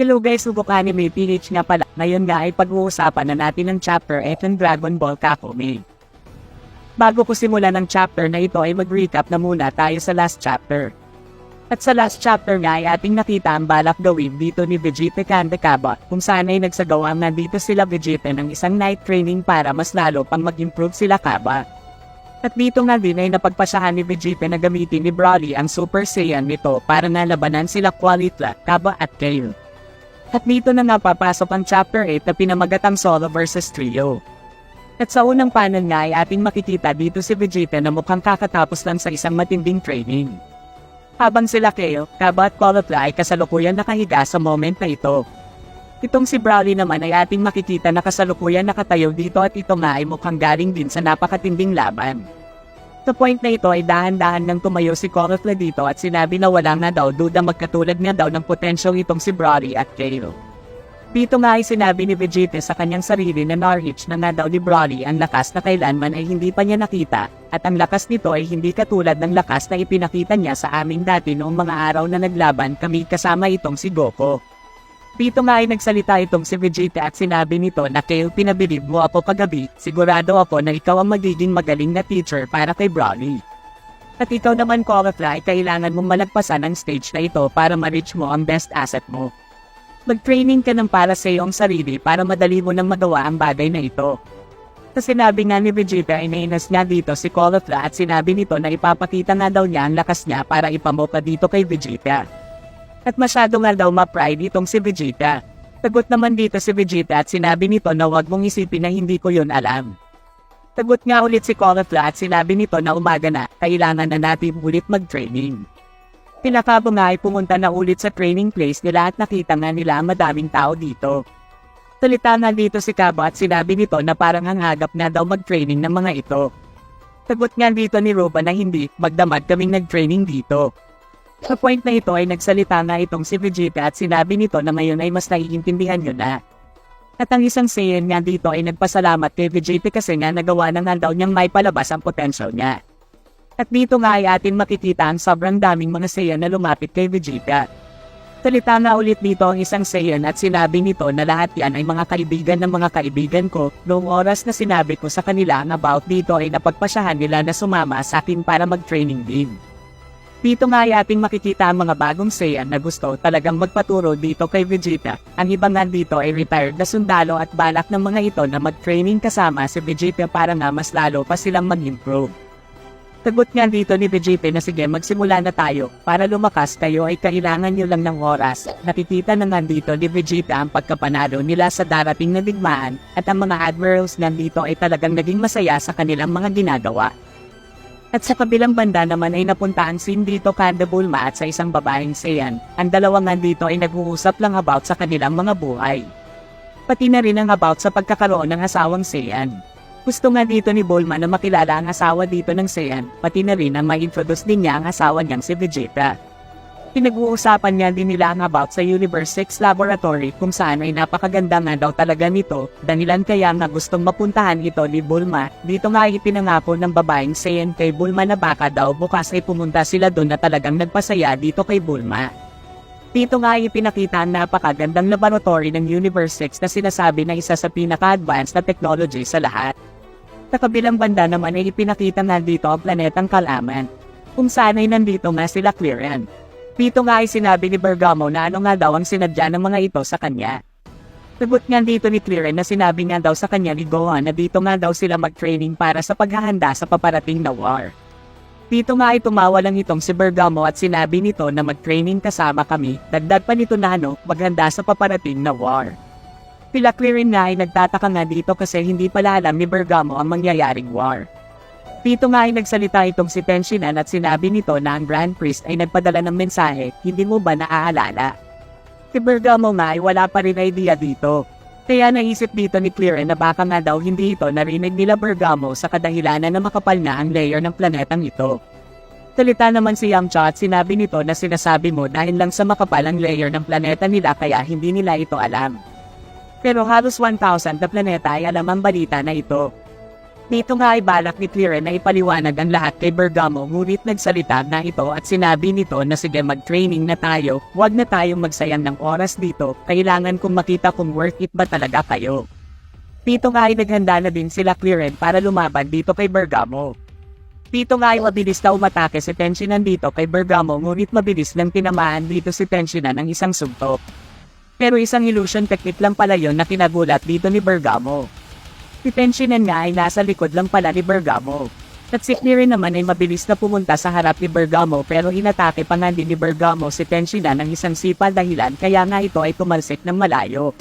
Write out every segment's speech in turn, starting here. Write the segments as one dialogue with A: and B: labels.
A: Hello guys, subok anime PH nga pala. Ngayon nga ay pag-uusapan na natin ang chapter 8 ng Dragon Ball Kakome. Bago ko simulan ng chapter na ito ay mag-recap na muna tayo sa last chapter. At sa last chapter nga ay ating nakita ang balak gawin dito ni Vegeta Kandakaba kung saan ay nagsagawa nga dito sila Vegeta ng isang night training para mas lalo pang mag-improve sila Kaba. At dito nga din ay napagpasahan ni Vegeta na gamitin ni Broly ang Super Saiyan nito para nalabanan sila Qualitla, Kaba at Kale. At dito na nga papasok ang chapter 8 na pinamagatang Solo vs Trio. At sa unang panel nga ay ating makikita dito si Vegeta na mukhang kakatapos lang sa isang matinding training. Habang sila Kale, Kaba at Qualitla ay kasalukuyan nakahiga sa moment na ito. Itong si Broly naman ay ating makikita na kasalukuyan nakatayo dito at ito nga ay mukhang galing din sa napakatinding laban. Sa point na ito ay dahan-dahan nang tumayo si Qualitla dito at sinabi na wala nga daw duda magkatulad nga daw ng potensyal itong si Broly at Kale. Dito nga ay sinabi ni Vegeta sa kanyang sarili na na-reach na nga daw ni Broly ang lakas na kailanman ay hindi pa niya nakita at ang lakas nito ay hindi katulad ng lakas na ipinakita niya sa amin dati noong mga araw na naglaban kami kasama itong si Goku. Dito nga ay nagsalita itong si Vegeta at sinabi nito na Kale, pinabilib mo ako kagabi, sigurado ako na ikaw ang magiging magaling na teacher para kay Broly. At ikaw naman Qualitla ay kailangan mong malagpasan ang stage na ito para ma-reach mo ang best asset mo. Mag-training ka ng para sa iyong sarili para madali mo nang magawa ang bagay na ito. Sa sinabi nga ni Vegeta ay nainas niya dito si Qualitla at sinabi nito na ipapakita nga daw niya ang lakas niya para ipamoka dito kay Vegeta. At masyado nga daw ma-pride itong si Vegeta. Tagot naman dito si Vegeta at sinabi nito na huwag mong isipin na hindi ko yun alam. Tagot nga ulit si Qualitla at sinabi nito na umaga na, kailangan na natin ulit mag-training. Pinakabo nga ay pumunta na ulit sa training place nila at nakita nga nila ang madaming tao dito. Salita nga dito si Kaba at sinabi nito na parang hanghagap na daw mag-training ng mga ito. Tagot nga dito ni Roba na hindi, magdamag kaming nag-training dito. Sa point na ito ay nagsalita nga itong si Vegeta at sinabi nito na ngayon ay mas naiintindihan nyo na. At ang isang Saiyan nga dito ay nagpasalamat kay Vegeta kasi nga nagawa na nga daw niyang may palabas ang potential niya. At dito nga ay atin makikita ang sobrang daming mga Saiyan na lumapit kay Vegeta. Salita nga ulit dito ang isang Saiyan at sinabi nito na lahat yan ay mga kaibigan ng mga kaibigan ko. Noong oras na sinabi ko sa kanila ang about dito ay napagpasyahan nila na sumama sa akin para mag-training din. Dito nga ay ating makikita ang mga bagong Saiyan na gusto talagang magpaturo dito kay Vegeta. Ang iba nga dito ay retired na sundalo at balak ng mga ito na mag-training kasama si Vegeta para nga mas lalo pa silang mag-improve. Tagot nga dito ni Vegeta na sige magsimula na tayo, para lumakas kayo ay kailangan nyo lang ng oras. Nakikita na nga dito ni Vegeta ang pagkapanalo nila sa darating na digmaan at ang mga admirals nga dito ay talagang naging masaya sa kanilang mga ginagawa. At sa kabilang banda naman ay napunta ang scene dito kada Bulma at sa isang babaeng Saiyan. Ang dalawa nga dito ay nag-uusap lang about sa kanilang mga buhay. Pati na rin ang about sa pagkakaroon ng asawang Saiyan. Gusto nga dito ni Bulma na makilala ang asawa dito ng Saiyan, pati na rin ang ma-introduce din niya ang asawa niyang si Vegeta. Pinag-uusapan nga din nila ang about sa Universe 6 Laboratory kung saan ay napakaganda nga daw talaga nito, dahilan kaya nga gustong mapuntahan ito ni Bulma. Dito nga ay ipinangako ng babaeng Saiyan kay Bulma na baka daw bukas ay pumunta sila doon na talagang nagpasaya dito kay Bulma. Dito nga ay ipinakita ang napakagandang laboratory ng Universe 6 na sinasabi na isa sa pinaka-advanced na technology sa lahat. Sa kabilang banda naman ay ipinakita nga dito ang planetang Kalaman, kung saan ay nandito nga sila Clearan. Dito nga ay sinabi ni Bergamo na ano nga daw ang sinadya ng mga ito sa kanya. Sagot nga dito ni Clearan na sinabi nga daw sa kanya ni Gohan na dito nga daw sila mag-training para sa paghahanda sa paparating na war. Dito nga ay tumawa lang itong si Bergamo at sinabi nito na mag-training kasama kami, dagdag pa nito na maghanda sa paparating na war. Sila Clearan nga ay nagtataka nga dito kasi hindi pala alam ni Bergamo ang mangyayaring war. Dito nga ay nagsalita itong si Tenshinhan at sinabi nito na ang Grand Priest ay nagpadala ng mensahe, hindi mo ba naaalala? Si Bergamo nga ay wala pa rin idea dito. Kaya naisip dito ni Clearan na baka nga daw hindi ito narinig nila Bergamo sa kadahilanan na makapal na ang layer ng planetang ito. Salita naman si Yamcha at sinabi nito na sinasabi mo dahil lang sa makapal ang layer ng planeta nila kaya hindi nila ito alam. Pero halos 1,000 na planeta ay alam ang balita na ito. Dito nga ay balak ni Clearen na ipaliwanag ang lahat kay Bergamo, ngunit nagsalita na ito at sinabi nito na sige, mag-training na tayo, huwag na tayong magsayang ng oras dito, kailangan kong makita kung worth it ba talaga kayo. Dito nga ay naghanda na din sila Clearen para lumaban dito kay Bergamo. Dito nga ay mabilis na umatake si Tenshinhan dito kay Bergamo, ngunit mabilis lang tinamaan dito si Tenshinhan ng isang suntok. Pero isang illusion technique lang pala yon na kinagulat dito ni Bergamo. Si Tenshinhan nga ay nasa likod lang pala ni Bergamo. At si Clearen naman ay mabilis na pumunta sa harap ni Bergamo, pero inatake pa nga din ni Bergamo si Tenshinhan ng isang sipa dahilan kaya nga ito ay tumalsik ng malayo.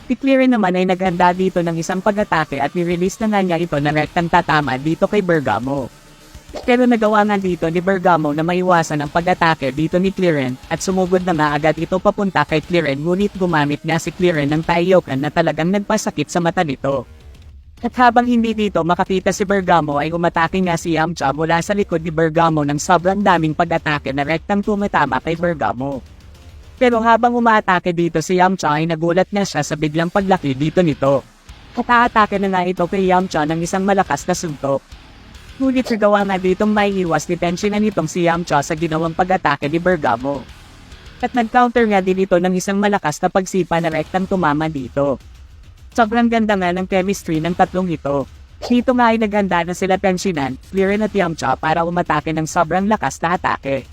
A: Si Clearen naman ay naghanda dito ng isang pag-atake at ni-release na nga niya ito na rektang tatama dito kay Bergamo. Pero nagawa nga dito ni Bergamo na maiwasan ang pag-atake dito ni Clearen at sumugod na nga agad ito papunta kay Clearen, ngunit gumamit nga si Clearen ng Taiyokan na talagang nagpasakit sa mata nito. At habang hindi dito makakita si Bergamo ay umatake nga si Yamcha mula sa likod ni Bergamo ng sobrang daming pag-atake na rektang tumatama kay Bergamo. Pero habang umatake dito si Yamcha ay nagulat nga siya sa biglang paglaki dito nito. At aatake na nga ito kay Yamcha ng isang malakas na suntok. Ngunit sigawa nga ditong maiiwas ni Tenshinhan nitong si Yamcha sa ginawang pag-atake ni Bergamo. At nag-counter nga din ito ng isang malakas na pagsipa na rektang tumama dito. Sobrang ganda nga ng chemistry ng tatlong ito. Dito nga ay naghanda na sila Tenshinhan, Clearen at Yamcha para umatake ng sobrang lakas na atake.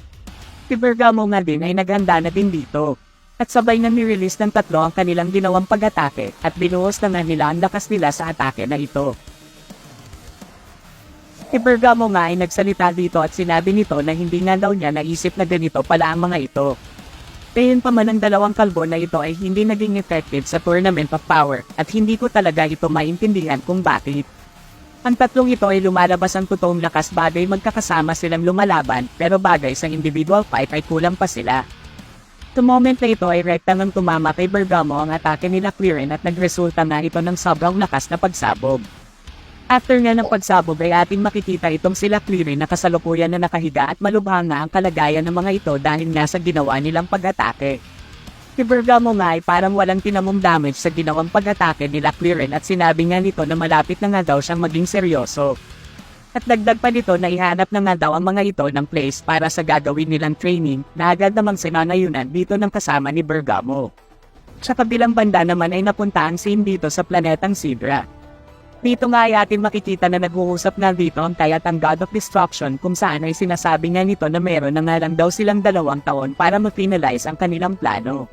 A: Si Bergamo nga din ay naghanda na din dito. At sabay na ni-release ng tatlo ang kanilang ginawang pag-atake at binuhos na nga nila ang lakas nila sa atake na ito. Si Bergamo nga ay nagsalita dito at sinabi nito na hindi nga daw niya naisip na ganito pala ang mga ito. Gayon pa man ang dalawang kalbo na ito ay hindi naging effective sa Tournament of Power at hindi ko talaga ito maintindihan kung bakit. Ang tatlong ito ay lumalabas ang totoong lakas bagay magkakasama silang lumalaban, pero bagay sa individual fight ay kulang pa sila. Sa moment na ito ay rektang ang tumama kay Bergamo ang atake nila Clearen at nagresulta nga ito ng sobrang lakas na pagsabog. After nga ng pagsabog ay ating makikita itong sila Clearen na kasalukuyan na nakahiga at malubhang nga ang kalagayan ng mga ito dahil nga sa ginawa nilang pag-atake. Si Bergamo nga ay parang walang tinamong damage sa ginawang pag-atake nila Clearen at sinabi nga nito na malapit na nga daw siyang maging seryoso. At dagdag pa nito na ihanap na nga daw ang mga ito ng place para sa gagawin nilang training na agad namang sinanayunan dito ng kasama ni Bergamo. Sa kabilang banda naman ay napunta ang scene dito sa planetang Sidra. Dito nga ay atin makikita na nag-uusap nga dito ang Kai at ang God of Destruction kung saan ay sinasabi nga nito na meron na nga lang daw silang 2 taon para ma-finalize ang kanilang plano.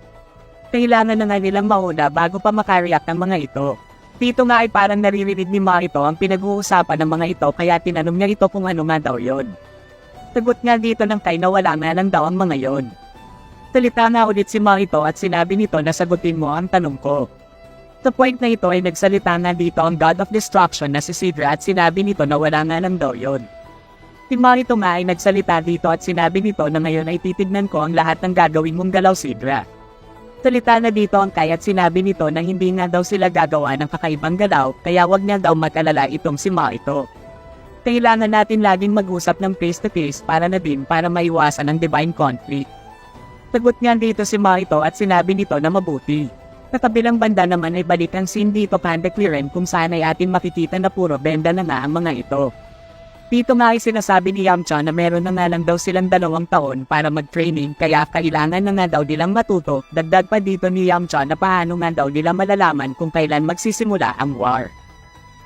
A: Kailangan na nga nilang mauna bago pa makareact ang mga ito. Dito nga ay parang naririnig ni Ma ito ang pinag-uusapan ng mga ito kaya tinanong niya ito kung ano nga daw yon. Sagot nga dito ng Kai na wala nga lang daw ang mga yon. Salita nga ulit si Ma ito at sinabi nito na sagutin mo ang tanong ko. Sa point na ito ay nagsalita nga dito ang God of Destruction na si Sidra at sinabi nito na wala nga lang daw yun. Si Marito nga ay nagsalita dito at sinabi nito na ngayon ay titignan ko ang lahat ng gagawin mong galaw Sidra. Salita na dito ang Kai at sinabi nito na hindi nga daw sila gagawa ng kakaibang galaw kaya wag niya daw mag-alala itong si Marito. Kailangan natin laging mag-usap ng face to face para na din para maiwasan ang divine conflict. Sagot nga dito si Marito at sinabi nito na mabuti. Sa kabilang banda naman ay balik ang scene dito kay Clearen kung saan ay atin makikita na puro benda na nga ang mga ito. Dito nga ay sinasabi ni Yamcha na meron na nga lang daw silang 2 taon para mag-training kaya kailangan na nga daw nilang matuto. Dagdag pa dito ni Yamcha na paano nga daw nila malalaman kung kailan magsisimula ang war.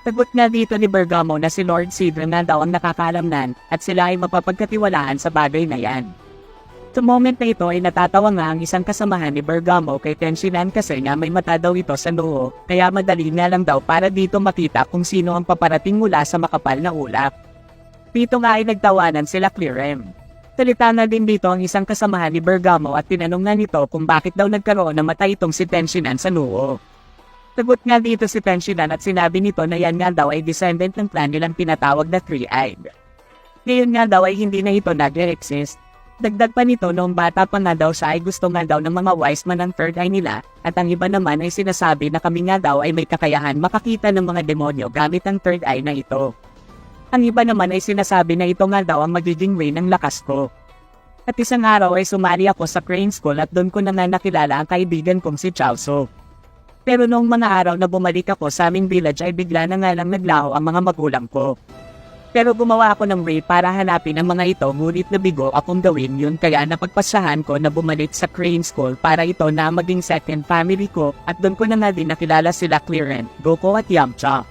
A: Sagot nga dito ni Bergamo na si Lord Sidra nga daw ang nakakaalamnan at sila ay mapapagkatiwalaan sa bagay na yan. Sa moment na ito ay natatawa nga ang isang kasamahan ni Bergamo kay Tenshinhan kasi nga may mata daw ito sa noo, kaya madali na lang daw para dito makita kung sino ang paparating mula sa makapal na ulap. Dito nga ay nagtawanan sila Clearen. Salita na din dito ang isang kasamahan ni Bergamo at tinanong nga nito kung bakit daw nagkaroon ng mata itong si Tenshinhan sa noo. Sagot nga dito si Tenshinhan at sinabi nito na yan nga daw ay descendant ng clan nilang tinatawag na Three-Eyed. Ngayon nga daw ay hindi na ito nag-exist. Dagdag pa nito noong bata pa nga daw siya ay gusto nga daw ng mga wise man ang third eye nila, at ang iba naman ay sinasabi na kami nga daw ay may kakayahan makakita ng mga demonyo gamit ang third eye na ito. Ang iba naman ay sinasabi na ito nga daw ang magiging way ng lakas ko. At isang araw ay sumali ako sa Crane School at doon ko na nga nakilala ang kaibigan kong si Chaozu. Pero noong mga araw na bumalik ako sa aming village ay bigla na nga lang naglaho ang mga magulang ko. Pero gumawa ako ng way para hanapin ang mga ito ngunit nabigo akong gawin yun kaya napagpasahan ko na bumalik sa Crane School para ito na maging second family ko at doon ko na nga din nakilala sila Clearen, Goko at Yamcha.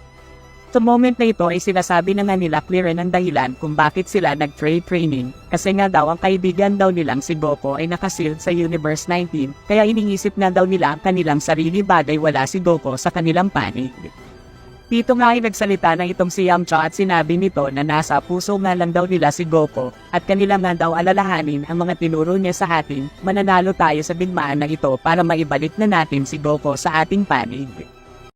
A: Sa moment na ito ay sinasabi na nga nila Clearen ang dahilan kung bakit sila nag-trade training kasi nga daw ang kaibigan daw nilang si Goko ay nakasealed sa Universe 19 kaya iniisip na daw nila ang kanilang sarili bagay wala si Goko sa kanilang panig. Dito nga ay nagsalita na itong si Yamcha at sinabi nito na nasa puso nga lang daw nila si Goko at kanila nga daw alalahanin ang mga tinuro niya sa atin, mananalo tayo sa bigmaan na ito para maibalik na natin si Goko sa ating panig.